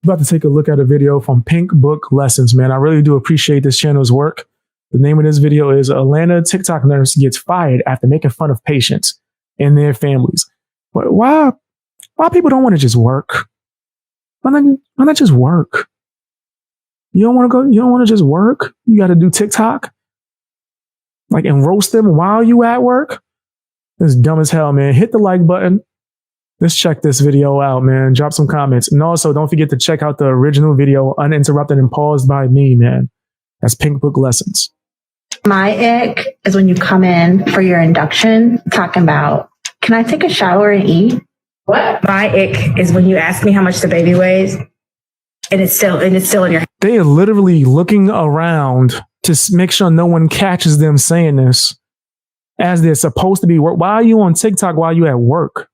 About to take a look at a video from Pink Book Lessons, man. I really do appreciate this channel's work. The name of this video is Atlanta TikTok Nurse Gets Fired After Making Fun of Patients and Their Families. But why people don't want to just work? Why not just work? You don't want to go, you don't want to just work? You got to do TikTok? Like, and roast them while you at work? It's dumb as hell, man. Hit the like button. Let's check this video out, man. Drop some comments. And also, don't forget to check out the original video, uninterrupted and paused by me, man. That's Pink Book Lessons. My ick is when you come in for your induction talking about, can I take a shower and eat? What? My ick is when you ask me how much the baby weighs and it's still in your. They are literally looking around to make sure no one catches them saying this as they're supposed to be. Why are you on TikTok while you at work?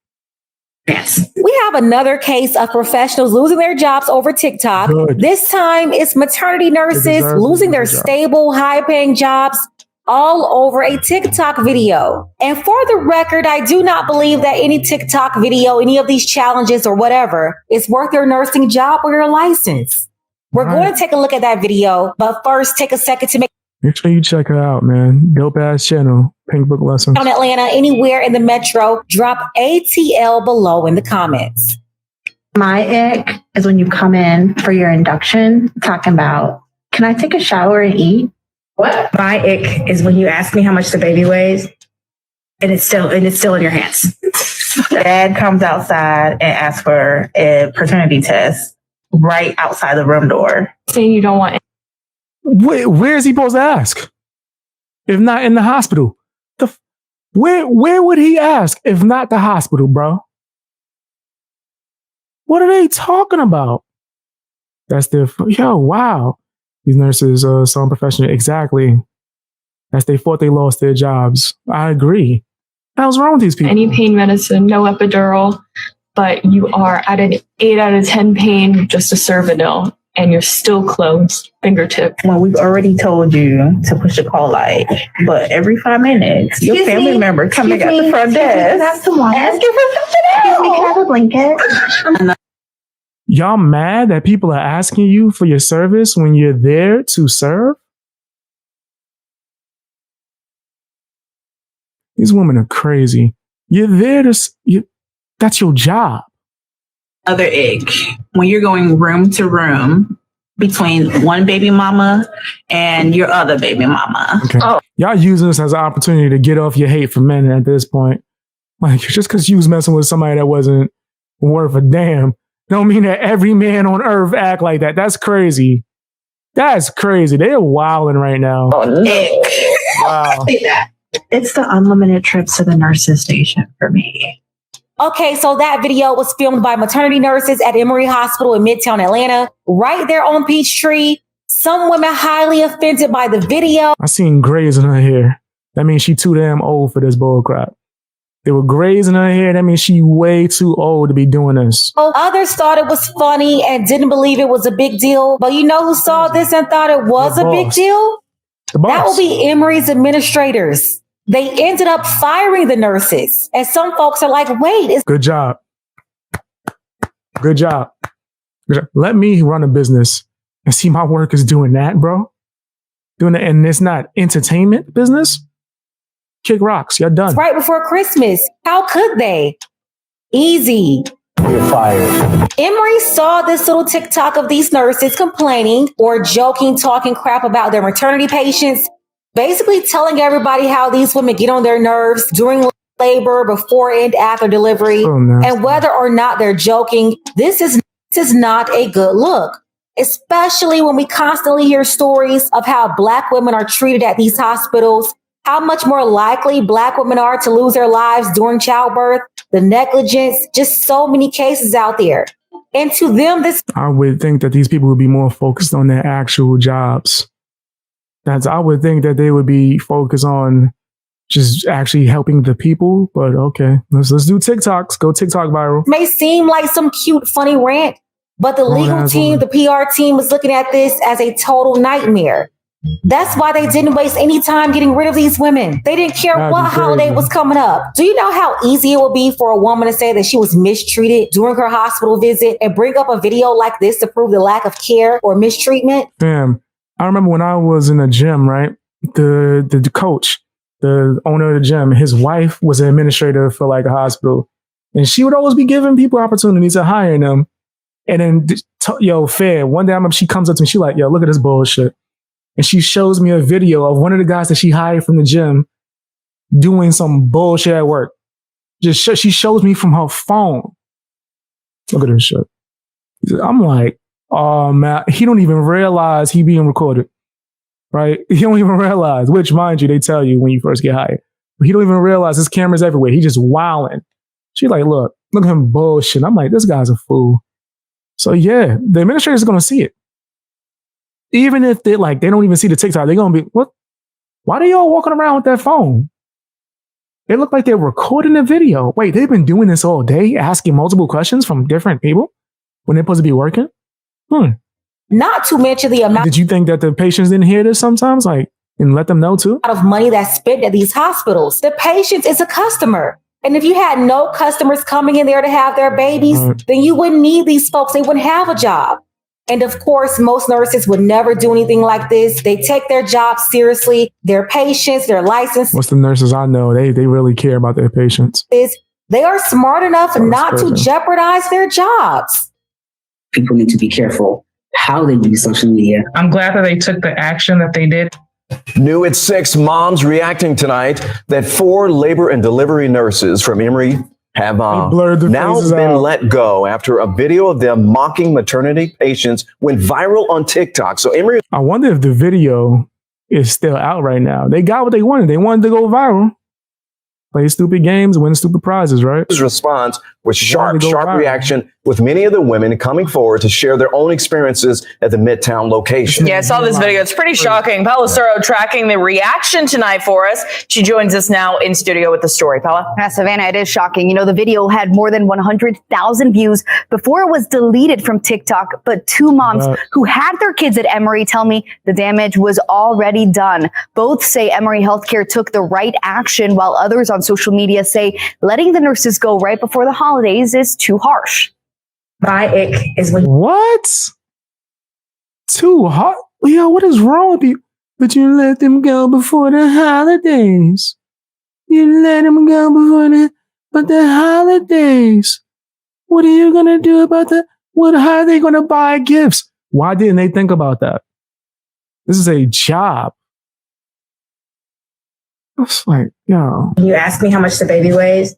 Yes. We have another case of professionals losing their jobs over TikTok. Good. This time it's maternity nurses losing their stable, high-paying jobs all over a TikTok video. And for the record, I do not believe that any TikTok video, any of these challenges or whatever, is worth your nursing job or your license. We're going to take a look at that video, but first take a second to make sure you check her out, man. Dope ass channel, Pink Book Lessons. On Atlanta, anywhere in the metro, drop ATL below in the comments. My ick is when you come in for your induction talking about, can I take a shower and eat? What? My ick is when you ask me how much the baby weighs and it's still in your hands. Dad comes outside and asks for a paternity test right outside the room door. Saying you don't want. Where is he supposed to ask? If not in the hospital? Where would he ask if not the hospital, bro? What are they talking about? That's their, wow. These nurses are so unprofessional. Exactly. That's their fault they lost their jobs. I agree. What the hell's wrong with these people? Any pain medicine, no epidural, but you are at an 8 out of 10 pain, just a Cervidil, and you're still closed, fingertip. Well, we've already told you to push a call light, but every 5 minutes, your family member coming at the front desk asking for something else. Excuse me, can I have a blanket? Y'all mad that people are asking you for your service when you're there to serve? These women are crazy. You're there to, that's your job. Other ick, when you're going room to room between one baby mama and your other baby mama. Okay. Oh. Y'all using this as an opportunity to get off your hate for men at this point. Like, just because you was messing with somebody that wasn't worth a damn, don't mean that every man on earth act like that. That's crazy. That's crazy. They're wilding right now. Oh, no. Wow. It's the unlimited trips to the nurses station for me. Okay, so that video was filmed by maternity nurses at Emory Hospital in Midtown Atlanta, right there on Peachtree. Some women highly offended by the video. I seen grays in her hair. That means she too damn old for this bull crap. There were grays in her hair. That means she way too old to be doing this. Others thought it was funny and didn't believe it was a big deal. But you know who saw this and thought it was a big deal? The boss. That will be Emory's administrators. They ended up firing the nurses. And some folks are like, wait. Good job. Good job. Good job. Let me run a business and see my workers doing that, bro. Doing it, and it's not entertainment business. Kick rocks. You're done. It's right before Christmas. How could they? Easy. You're fired. Emory saw this little TikTok of these nurses complaining or joking, talking crap about their maternity patients, basically telling everybody how these women get on their nerves during labor, before and after delivery, and whether or not they're joking. This is not a good look, especially when we constantly hear stories of how Black women are treated at these hospitals, how much more likely Black women are to lose their lives during childbirth, the negligence, just so many cases out there. And to them, I would think that these people would be more focused on their actual jobs. I would think that they would be focused on just actually helping the people. But okay, let's do TikToks. Go TikTok viral. May seem like some cute, funny rant, but the legal team, the PR team was looking at this as a total nightmare. That's why they didn't waste any time getting rid of these women. They didn't care That'd what be holiday crazy. was coming up. Do you know how easy it would be for a woman to say that she was mistreated during her hospital visit and bring up a video like this to prove the lack of care or mistreatment? Fam, I remember when I was in the gym, right? The coach, the owner of the gym, his wife was an administrator for like a hospital. And she would always be giving people opportunities to hire them. And then, fair, one day I remember she comes up to me, she like, yo, look at this bullshit. And she shows me a video of one of the guys that she hired from the gym doing some bullshit at work. She shows me from her phone. Look at this shit. I'm like, oh man, he don't even realize he being recorded, right? He don't even realize, which mind you, they tell you when you first get hired. But he don't even realize his camera's everywhere. He just wilding. She like, look at him bullshit. I'm like, this guy's a fool. So yeah, the administrators are going to see it. Even if they don't even see the TikTok, they're going to be, what? Why are they all walking around with that phone? They look like they're recording the video. Wait, they've been doing this all day, asking multiple questions from different people when they're supposed to be working? Not to mention the amount Did you think that the patients didn't hear this sometimes? And let them know too? of money that's spent at these hospitals. The patient is a customer. And if you had no customers coming in there to have their babies, then you wouldn't need these folks. They wouldn't have a job. And of course, most nurses would never do anything like this. They take their job seriously. Their patients, their licenses, What's the nurses I know? They really care about their patients. they are smart enough not to crazy. jeopardize their jobs. People need to be careful how they use social media. I'm glad that they took the action that they did. New at 6, moms reacting tonight that 4 labor and delivery nurses from Emory have blurred their now faces been out. let go after a video of them mocking maternity patients went viral on TikTok. So Emory I wonder if the video is still out right now. They got what they wanted. They wanted to go viral. Play stupid games, win stupid prizes, right? response was sharp go viral. reaction, with many of the women coming forward to share their own experiences at the Midtown location. Yeah, I saw this video. It's pretty shocking. Paula Suro tracking the reaction tonight for us. She joins us now in studio with the story. Paula? Yeah, Savannah, it is shocking. You know, the video had more than 100,000 views before it was deleted from TikTok. But 2 moms who had their kids at Emory tell me the damage was already done. Both say Emory Healthcare took the right action, while others on social media say letting the nurses go right before the holidays is too harsh. My ick is when What? Too hot? Yo, what is wrong with you? But you let them go before the holidays. You let them go but the holidays. What are you gonna do about that? How are they gonna buy gifts? Why didn't they think about that? This is a job. It's like, yo. you ask me how much the baby weighs,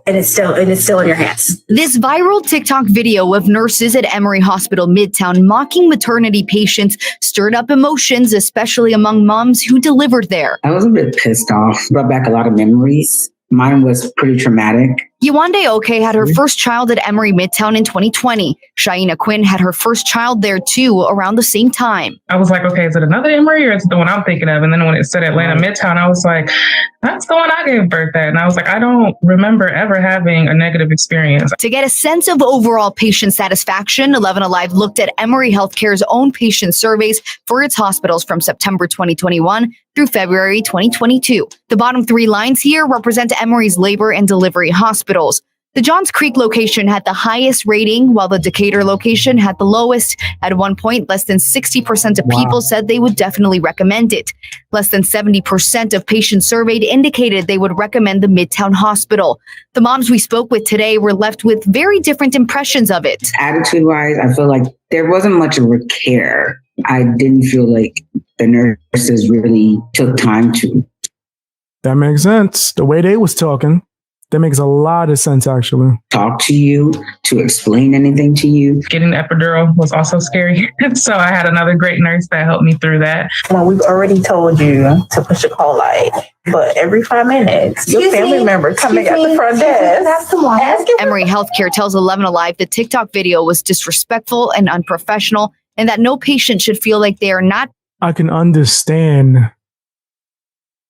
and it's still in your hands. This viral TikTok video of nurses at Emory Hospital Midtown mocking maternity patients stirred up emotions, especially among moms who delivered there. I was a bit pissed off, brought back a lot of memories. Mine was pretty traumatic. Yewande Oke had her first child at Emory Midtown in 2020. Shaina Quinn had her first child there too around the same time. I was like, okay, is it another Emory or is it the one I'm thinking of? And then when it said Atlanta Midtown, I was like, that's the one I gave birth at. And I was like, I don't remember ever having a negative experience. To get a sense of overall patient satisfaction, 11 Alive looked at Emory Healthcare's own patient surveys for its hospitals from September 2021 through February 2022. The bottom 3 lines here represent Emory's labor and delivery hospitals. The Johns Creek location had the highest rating, while the Decatur location had the lowest. At one point, less than 60% of people said they would definitely recommend it. Less than 70% of patients surveyed indicated they would recommend the Midtown Hospital. The moms we spoke with today were left with very different impressions of it. Attitude-wise, I feel like there wasn't much of a care. I didn't feel like the nurses really took time to. That makes sense. The way they was talking, that makes a lot of sense, actually. Talk to you, to explain anything to you. Getting the epidural was also scary. So I had another great nurse that helped me through that. Well, we've already told you to push a call light, but every 5 minutes, your family member coming at the front desk. Emory Healthcare tells 11 Alive the TikTok video was disrespectful and unprofessional, and that no patient should feel like they are not. I can understand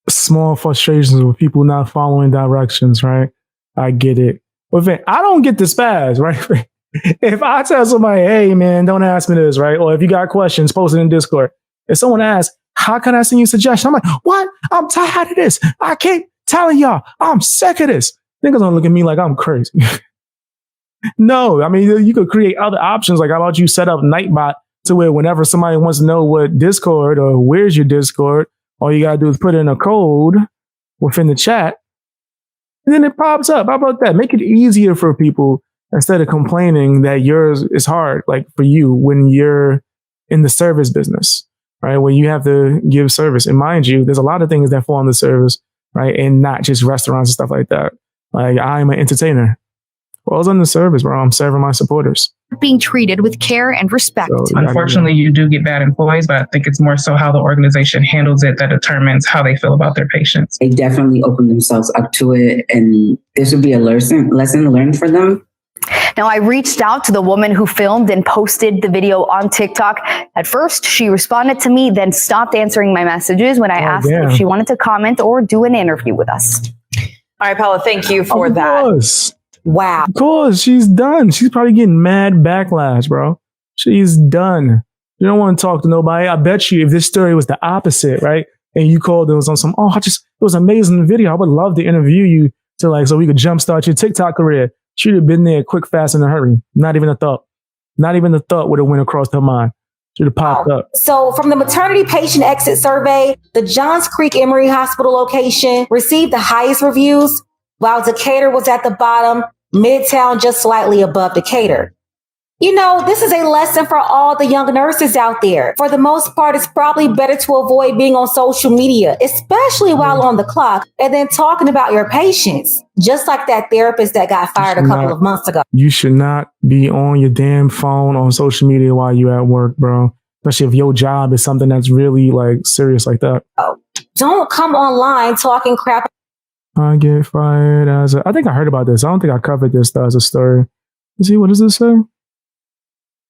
small frustrations with people not following directions, right? I get it. But I don't get the spaz, right? If I tell somebody, hey, man, don't ask me this, right? Or if you got questions, post it in Discord. If someone asks, how can I send you a suggestion? I'm like, what? I'm tired of this. I keep telling y'all, I'm sick of this. Niggas don't look at me like I'm crazy. No, I mean, you could create other options. Like, how about you set up Nightbot to where whenever somebody wants to know what Discord or where's your Discord, all you got to do is put in a code within the chat, and then it pops up. How about that? Make it easier for people instead of complaining that yours is hard, like for you when you're in the service business, right? When you have to give service. And mind you, there's a lot of things that fall in the service, right? And not just restaurants and stuff like that. Like, I'm an entertainer. Well, I was in the service, bro. I'm serving my supporters. Being treated with care and respect. So, Unfortunately, you do get bad employees, but I think it's more so how the organization handles it that determines how they feel about their patients. They definitely open themselves up to it, and this would be a lesson learned for them. Now, I reached out to the woman who filmed and posted the video on TikTok. At first, she responded to me, then stopped answering my messages when I asked if she wanted to comment or do an interview with us. All right, Paula, thank you for that. Wow. Of course, she's done. She's probably getting mad backlash, bro. She's done. You don't want to talk to nobody. I bet you if this story was the opposite, right? And you called and was on some, it was an amazing video. I would love to interview you so we could jumpstart your TikTok career. She'd have been there quick, fast, in a hurry. Not even a thought. Not even a thought would have went across her mind. Should have popped up. So from the maternity patient exit survey, the Johns Creek Emory Hospital location received the highest reviews, while Decatur was at the bottom, Midtown just slightly above Decatur. You know, this is a lesson for all the young nurses out there. For the most part, it's probably better to avoid being on social media, especially while on the clock, and then talking about your patients, just like that therapist that got fired a couple of months ago. You should not be on your damn phone on social media while you're at work, bro. Especially if your job is something that's really like serious like that. Oh, don't come online talking crap. I get fired I think I heard about this. I don't think I covered this as a story. Let's see, what does this say?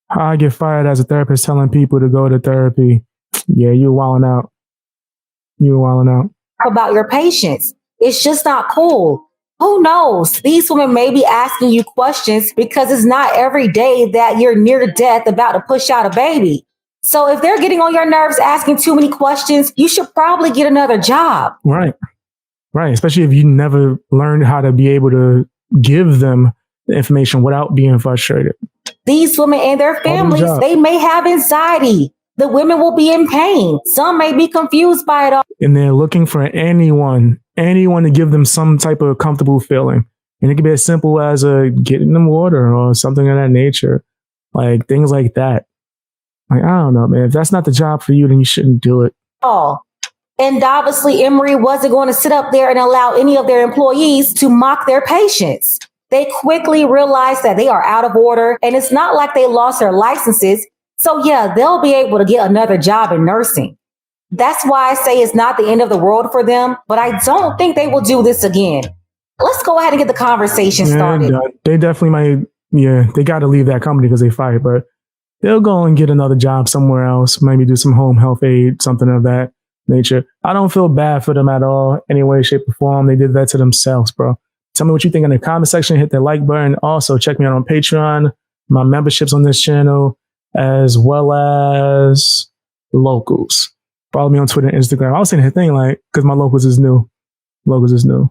I get fired as a therapist telling people to go to therapy. Yeah, you're wilding out. You're wilding out. About your patients. It's just not cool. Who knows? These women may be asking you questions because it's not every day that you're near death about to push out a baby. So if they're getting on your nerves asking too many questions, you should probably get another job. Right. Right. Especially if you never learned how to be able to give them the information without being frustrated. These women and their families, they may have anxiety. The women will be in pain. Some may be confused by it all. And they're looking for anyone to give them some type of comfortable feeling. And it could be as simple as getting them water or something of that nature. Like things like that. Like, I don't know, man. If that's not the job for you, then you shouldn't do it. Oh. And obviously, Emory wasn't going to sit up there and allow any of their employees to mock their patients. They quickly realized that they are out of order, and it's not like they lost their licenses. So yeah, they'll be able to get another job in nursing. That's why I say it's not the end of the world for them, but I don't think they will do this again. Let's go ahead and get the conversation started. They definitely might, they got to leave that company because they fired, but they'll go and get another job somewhere else, maybe do some home health aid, something of that nature. I don't feel bad for them at all, any way, shape, or form. They did that to themselves, bro. Tell me what you think in the comment section. Hit that like button. Also, check me out on Patreon, my memberships on this channel, as well as locals. Follow me on Twitter and Instagram. I was saying the thing because my locals is new. Locals is new.